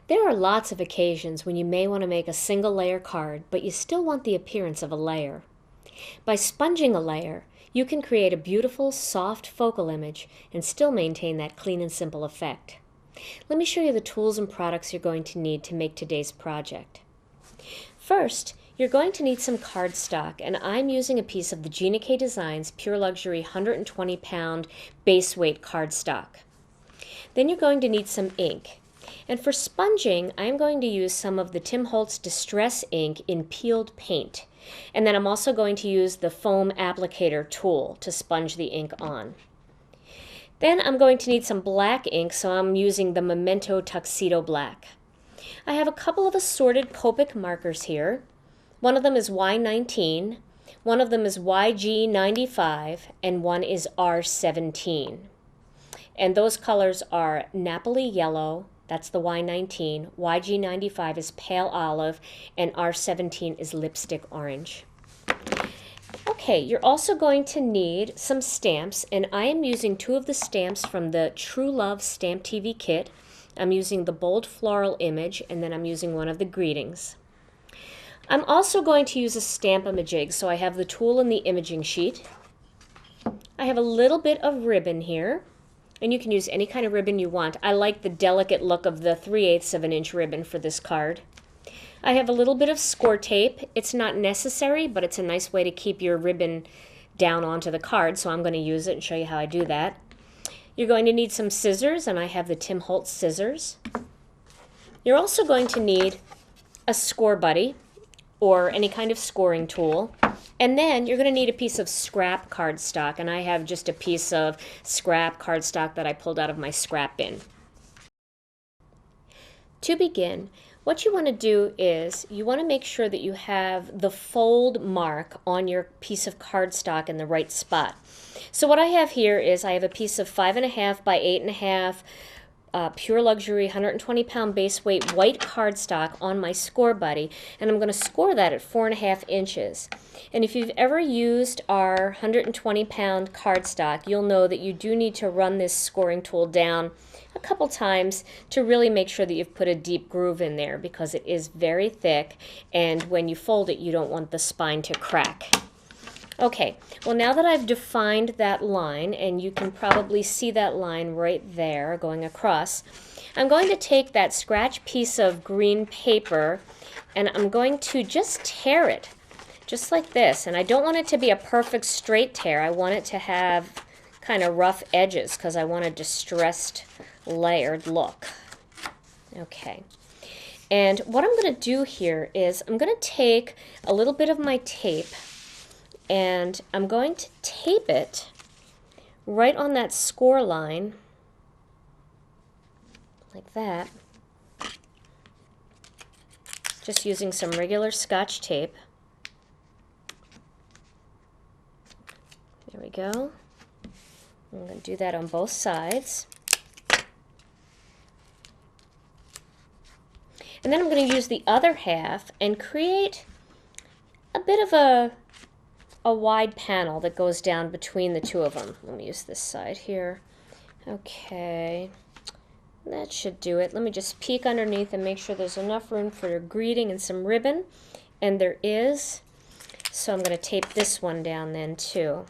There are lots of occasions when you may want to make a single layer card, but you still want the appearance of a layer. By sponging a layer, you can create a beautiful, soft focal image and still maintain that clean and simple effect. Let me show you the tools and products you're going to need to make today's project. First, you're going to need some cardstock, and I'm using a piece of the Gina Designs Pure Luxury 120 pound base weight cardstock. Then you're going to need some ink. And for sponging, I'm going to use some of the Tim Holtz Distress ink in peeled paint. And then I'm also going to use the foam applicator tool to sponge the ink on. Then I'm going to need some black ink, so I'm using the Memento Tuxedo Black. I have a couple of assorted Copic markers here. One of them is Y19, one of them is YG95, and one is R17. And those colors are Napoli Yellow, that's the Y19, YG95 is Pale Olive, and R17 is Lipstick Orange. Okay, you're also going to need some stamps, and I am using two of the stamps from the True Love Stamp TV kit. I'm using the Bold Floral Image, and then I'm using one of the Greetings. I'm also going to use a Stamp-A-Majig, so I have the tool and the imaging sheet. I have a little bit of ribbon here, and you can use any kind of ribbon you want. I like the delicate look of the 3/8 of an inch ribbon for this card. I have a little bit of score tape. It's not necessary, but it's a nice way to keep your ribbon down onto the card, so I'm going to use it and show you how I do that. You're going to need some scissors, and I have the Tim Holtz scissors. You're also going to need a score buddy or any kind of scoring tool. And then you're going to need a piece of scrap cardstock, and I have just a piece of scrap cardstock that I pulled out of my scrap bin. To begin, what you want to do is you want to make sure that you have the fold mark on your piece of cardstock in the right spot. So what I have here is I have a piece of 5.5 by 8.5 Pure Luxury 120 pound base weight white cardstock on my score buddy, and I'm going to score that at 4.5 inches. And if you've ever used our 120 pound cardstock, you'll know that you do need to run this scoring tool down a couple times to really make sure that you've put a deep groove in there, because it is very thick, and when you fold it you don't want the spine to crack. Okay, well, now that I've defined that line, and you can probably see that line right there going across, I'm going to take that scratch piece of green paper and I'm going to just tear it, just like this. And I don't want it to be a perfect straight tear. I want it to have kind of rough edges because I want a distressed, layered look. Okay. And what I'm going to do here is I'm going to take a little bit of my tape, and I'm going to tape it right on that score line, like that, just using some regular Scotch tape. There we go. I'm going to do that on both sides. And then I'm going to use the other half and create a bit of a wide panel that goes down between the two of them. Let me use this side here. Okay, that should do it. Let me just peek underneath and make sure there's enough room for a greeting and some ribbon, and there is. So I'm going to tape this one down then too.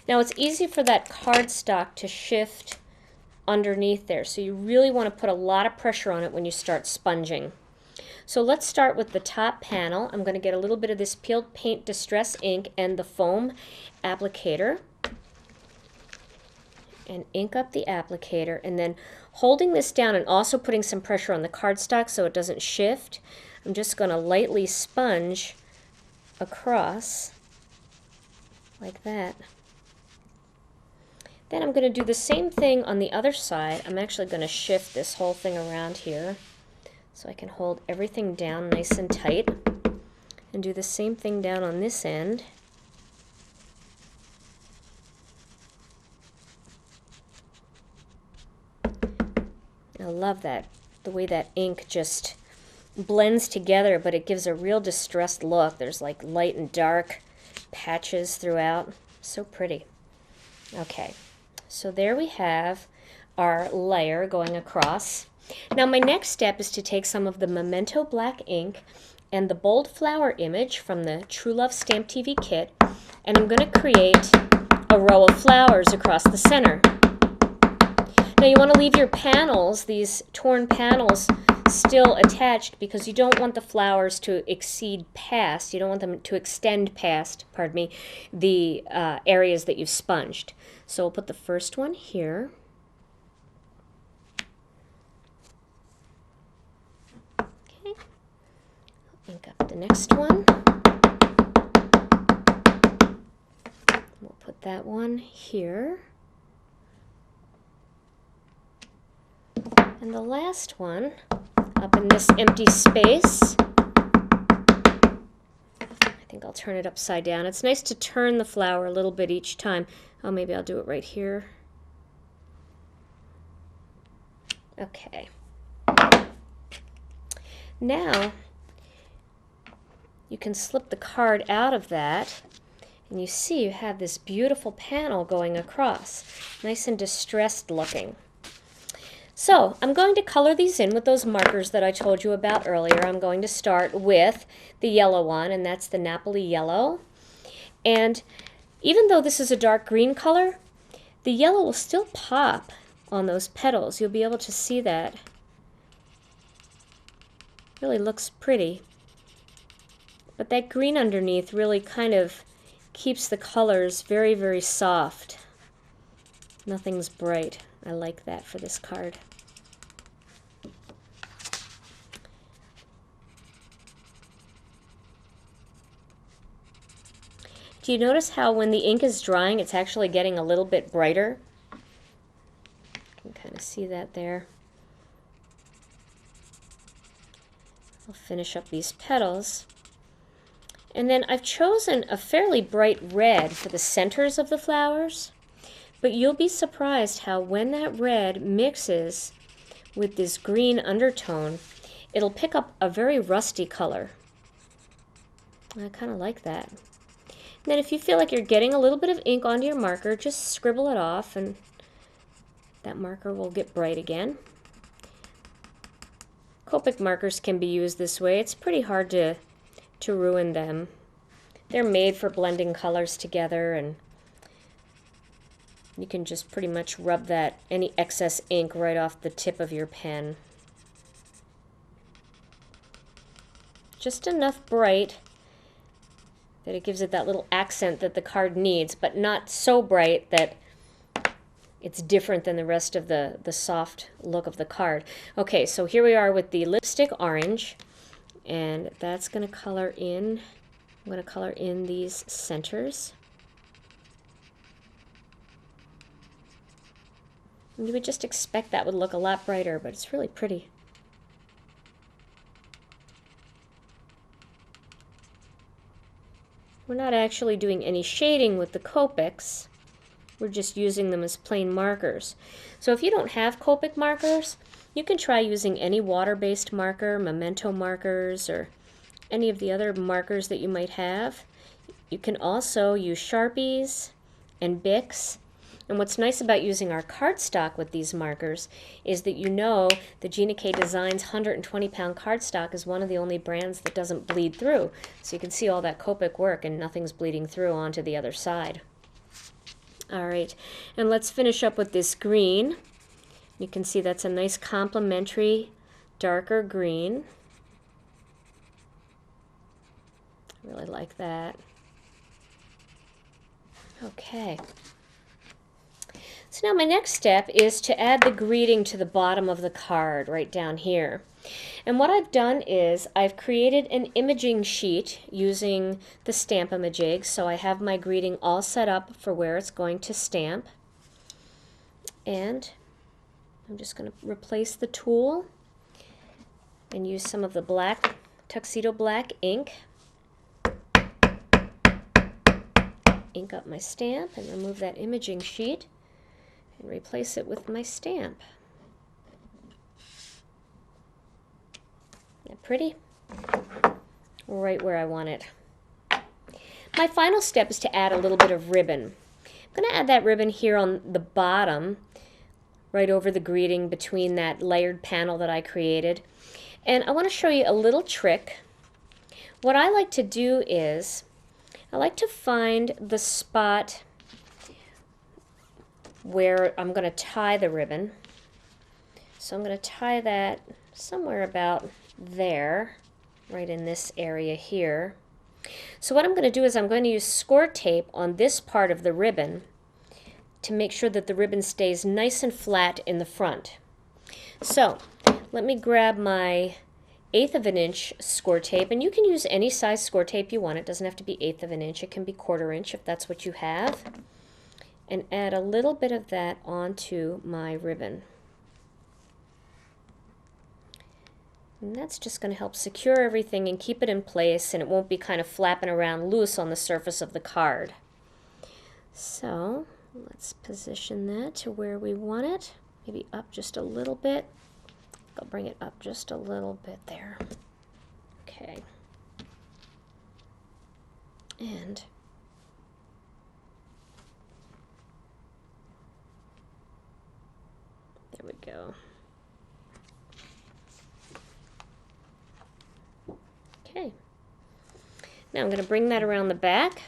Now it's easy for that cardstock to shift underneath there, so you really want to put a lot of pressure on it when you start sponging. So let's start with the top panel. I'm going to get a little bit of this peeled paint distress ink and the foam applicator, and ink up the applicator, and then holding this down and also putting some pressure on the cardstock so it doesn't shift, I'm just going to lightly sponge across like that. Then I'm going to do the same thing on the other side. I'm actually going to shift this whole thing around here so I can hold everything down nice and tight, and do the same thing down on this end. I love that, the way that ink just blends together, but it gives a real distressed look. There's like light and dark patches throughout. So pretty. Okay, so there we have our layer going across. Now my next step is to take some of the Memento black ink and the bold flower image from the True Love Stamp TV kit, and I'm going to create a row of flowers across the center. Now you want to leave your panels, these torn panels, still attached because you don't want the flowers to exceed past, you don't want them to extend past, pardon me, the areas that you've sponged. So we'll put the first one here. Okay. Ink up the next one. We'll put that one here. And the last one up in this empty space. I think I'll turn it upside down. It's nice to turn the flower a little bit each time. Oh, maybe I'll do it right here. Okay. Now, you can slip the card out of that, and you see you have this beautiful panel going across. Nice and distressed looking. So I'm going to color these in with those markers that I told you about earlier. I'm going to start with the yellow one, and that's the Napoli yellow. And even though this is a dark green color, the yellow will still pop on those petals. You'll be able to see that. Really looks pretty. But that green underneath really kind of keeps the colors very, very soft. Nothing's bright. I like that for this card. Do you notice how when the ink is drying, it's actually getting a little bit brighter? You can kind of see that there. I'll finish up these petals. And then I've chosen a fairly bright red for the centers of the flowers. But you'll be surprised how when that red mixes with this green undertone, it'll pick up a very rusty color. I kind of like that. And then if you feel like you're getting a little bit of ink onto your marker, just scribble it off and that marker will get bright again. Copic markers can be used this way. It's pretty hard to ruin them. They're made for blending colors together, and you can just pretty much rub that, any excess ink, right off the tip of your pen. Just enough bright that it gives it that little accent that the card needs, but not so bright that it's different than the rest of the soft look of the card. Okay, so here we are with the lipstick orange, and that's going to color in. I'm going to color in these centers. You would just expect that would look a lot brighter, but it's really pretty. We're not actually doing any shading with the Copics. We're just using them as plain markers. So if you don't have Copic markers, you can try using any water-based marker, Memento markers, or any of the other markers that you might have. You can also use Sharpies and Bics. And what's nice about using our cardstock with these markers is that you know the Gina K Designs 120-pound cardstock is one of the only brands that doesn't bleed through. So you can see all that Copic work and nothing's bleeding through onto the other side. All right, and let's finish up with this green. You can see that's a nice complementary darker green. I really like that. Okay. So now my next step is to add the greeting to the bottom of the card right down here. And what I've done is I've created an imaging sheet using the Stamp-A-Majig, so I have my greeting all set up for where it's going to stamp. And I'm just going to replace the tool and use some of the black, Tuxedo Black ink. Ink up my stamp and remove that imaging sheet and replace it with my stamp. Isn't that pretty? Right where I want it. My final step is to add a little bit of ribbon. I'm going to add that ribbon here on the bottom right over the greeting between that layered panel that I created. And I want to show you a little trick. What I like to do is I like to find the spot where I'm going to tie the ribbon. So I'm going to tie that somewhere about there, right in this area here. So what I'm going to do is I'm going to use score tape on this part of the ribbon to make sure that the ribbon stays nice and flat in the front. So let me grab my 1/8 of an inch score tape, and you can use any size score tape you want. It doesn't have to be 1/8 of an inch. It can be 1/4 inch if that's what you have. And add a little bit of that onto my ribbon. And that's just going to help secure everything and keep it in place, and it won't be kind of flapping around loose on the surface of the card. So let's position that to where we want it, maybe up just a little bit. I'll bring it up just a little bit there. Okay. And there we go. Okay. Now I'm going to bring that around the back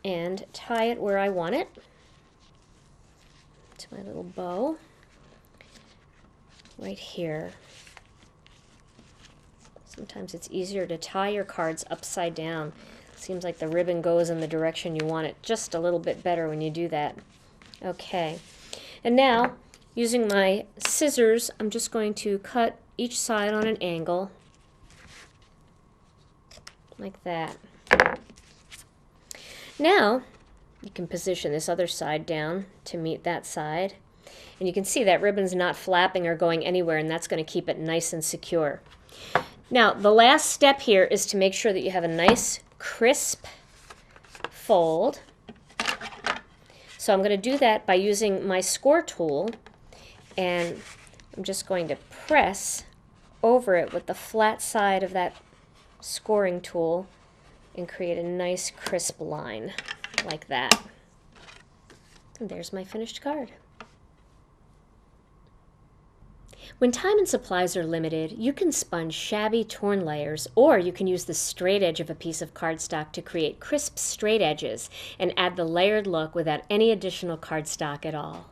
and tie it where I want it to my little bow right here. Sometimes it's easier to tie your cards upside down. It seems like the ribbon goes in the direction you want it just a little bit better when you do that. Okay. And now, using my scissors, I'm just going to cut each side on an angle like that. Now, you can position this other side down to meet that side. And you can see that ribbon's not flapping or going anywhere, and that's going to keep it nice and secure. Now, the last step here is to make sure that you have a nice, crisp fold. So I'm going to do that by using my score tool, and I'm just going to press over it with the flat side of that scoring tool and create a nice crisp line like that. And there's my finished card. When time and supplies are limited, you can sponge shabby, torn layers, or you can use the straight edge of a piece of cardstock to create crisp, straight edges and add the layered look without any additional cardstock at all.